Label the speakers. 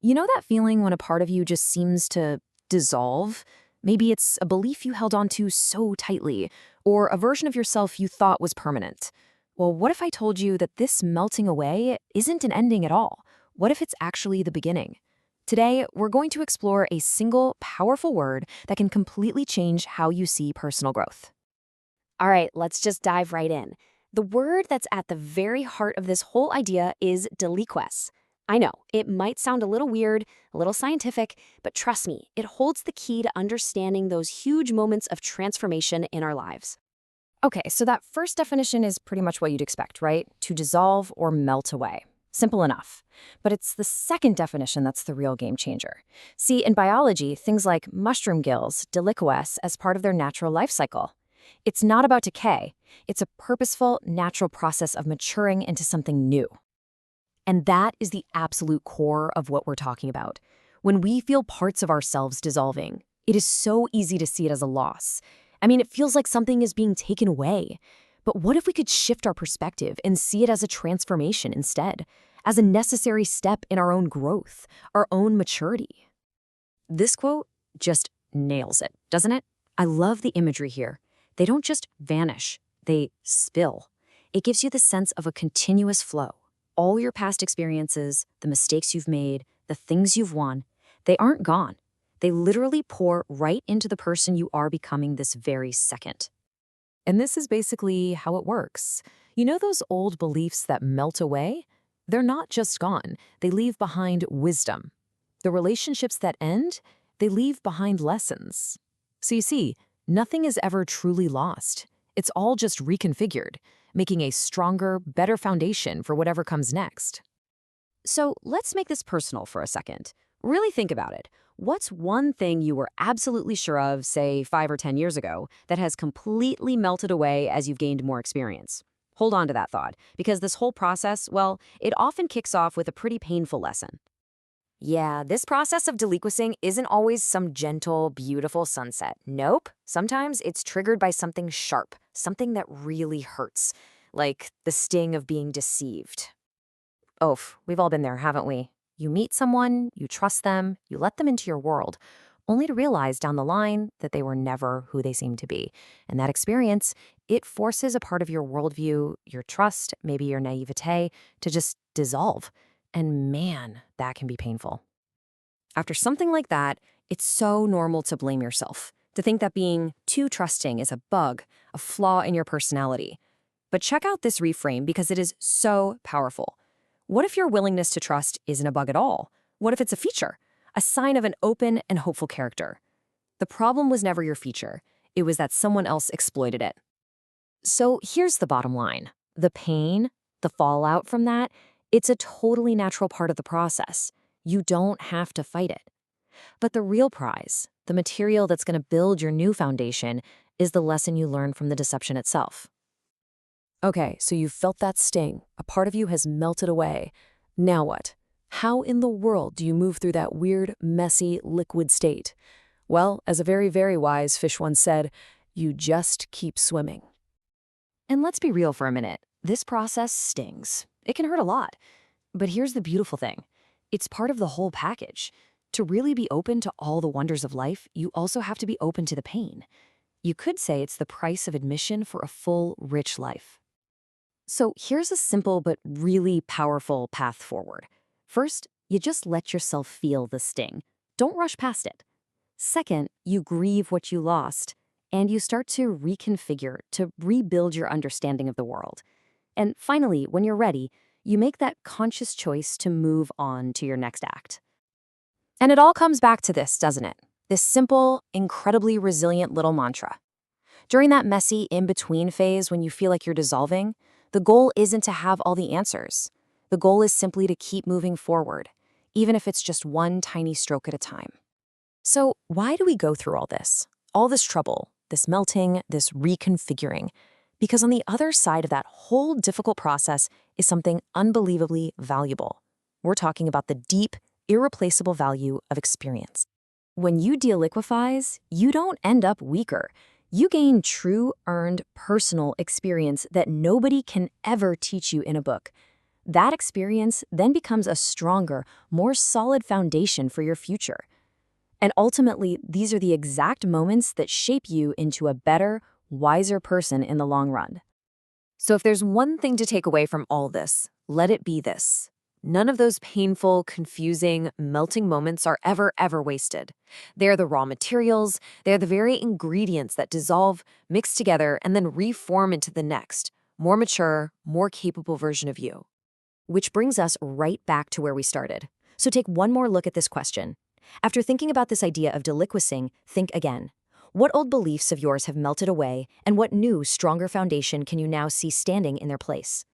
Speaker 1: You know that feeling when a part of you just seems to dissolve? Maybe it's a belief you held on to so tightly, or a version of yourself you thought was permanent. Well, what if I told you that this melting away isn't an ending at all? What if it's actually the beginning? Today, we're going to explore a single, powerful word that can completely change how you see personal growth.
Speaker 2: All right, let's just dive right in. The word that's at the very heart of this whole idea is deliquesce. I know, it might sound a little weird, a little scientific, but trust me, it holds the key to understanding those huge moments of transformation in our lives.
Speaker 1: Okay, so that first definition is pretty much what you'd expect, right? To dissolve or melt away. Simple enough. But it's the second definition that's the real game changer. See, in biology, things like mushroom gills deliquesce as part of their natural life cycle. It's not about decay. It's a purposeful, natural process of maturing into something new. And that is the absolute core of what we're talking about. When we feel parts of ourselves dissolving, it is so easy to see it as a loss. I mean, it feels like something is being taken away. But what if we could shift our perspective and see it as a transformation instead, as a necessary step in our own growth, our own maturity? This quote just nails it, doesn't it? I love the imagery here. They don't just vanish, they spill. It gives you the sense of a continuous flow. All your past experiences, the mistakes you've made, the things you've won, they aren't gone. They literally pour right into the person you are becoming this very second. And this is basically how it works. You know those old beliefs that melt away? They're not just gone. They leave behind wisdom. The relationships that end, they leave behind lessons. So you see, nothing is ever truly lost. It's all just reconfigured, making a stronger, better foundation for whatever comes next. So let's make this personal for a second. Really think about it. What's one thing you were absolutely sure of, say, 5 or 10 years ago, that has completely melted away as you've gained more experience? Hold on to that thought, because this whole process, well, it often kicks off with a pretty painful lesson. Yeah, this process of deliquescing isn't always some gentle, beautiful sunset. Nope. Sometimes it's triggered by something sharp, something that really hurts, like the sting of being deceived. Oof, we've all been there, haven't we? You meet someone, you trust them, you let them into your world, only to realize down the line that they were never who they seemed to be. And that experience, it forces a part of your worldview, your trust, maybe your naivete, to just dissolve. And man, that can be painful. After something like that, it's so normal to blame yourself, to think that being too trusting is a bug, a flaw in your personality. But check out this reframe because it is so powerful. What if your willingness to trust isn't a bug at all? What if it's a feature, a sign of an open and hopeful character? The problem was never your feature. It was that someone else exploited it. So here's the bottom line. The pain, the fallout from that, it's a totally natural part of the process. You don't have to fight it. But the real prize, the material that's going to build your new foundation, is the lesson you learn from the deception itself. Okay, so you've felt that sting. A part of you has melted away. Now what? How in the world do you move through that weird, messy, liquid state? Well, as a very, very wise fish once said, you just keep swimming. And let's be real for a minute. This process stings. It can hurt a lot. But here's the beautiful thing. It's part of the whole package. To really be open to all the wonders of life, you also have to be open to the pain. You could say it's the price of admission for a full, rich life. So here's a simple but really powerful path forward. First, you just let yourself feel the sting. Don't rush past it. Second, you grieve what you lost, and you start to reconfigure, to rebuild your understanding of the world. And finally, when you're ready, you make that conscious choice to move on to your next act. And it all comes back to this, doesn't it? This simple, incredibly resilient little mantra. During that messy in-between phase when you feel like you're dissolving, the goal isn't to have all the answers. The goal is simply to keep moving forward, even if it's just one tiny stroke at a time. So why do we go through all this? All this trouble, this melting, this reconfiguring? Because on the other side of that whole difficult process is something unbelievably valuable. We're talking about the deep, irreplaceable value of experience. When you deliquefies, you don't end up weaker. You gain true, earned, personal experience that nobody can ever teach you in a book. That experience then becomes a stronger, more solid foundation for your future. And ultimately, these are the exact moments that shape you into a better, wiser person in the long run.
Speaker 2: So if there's one thing to take away from all this, let it be this. None of those painful, confusing, melting moments are ever wasted. They're the raw materials, they're the very ingredients that dissolve, mix together, and then reform into the next, more mature, more capable version of you. Which brings us right back to where we started. So take one more look at this question. After thinking about this idea of deliquescing, think again. What old beliefs of yours have melted away, and what new, stronger foundation can you now see standing in their place?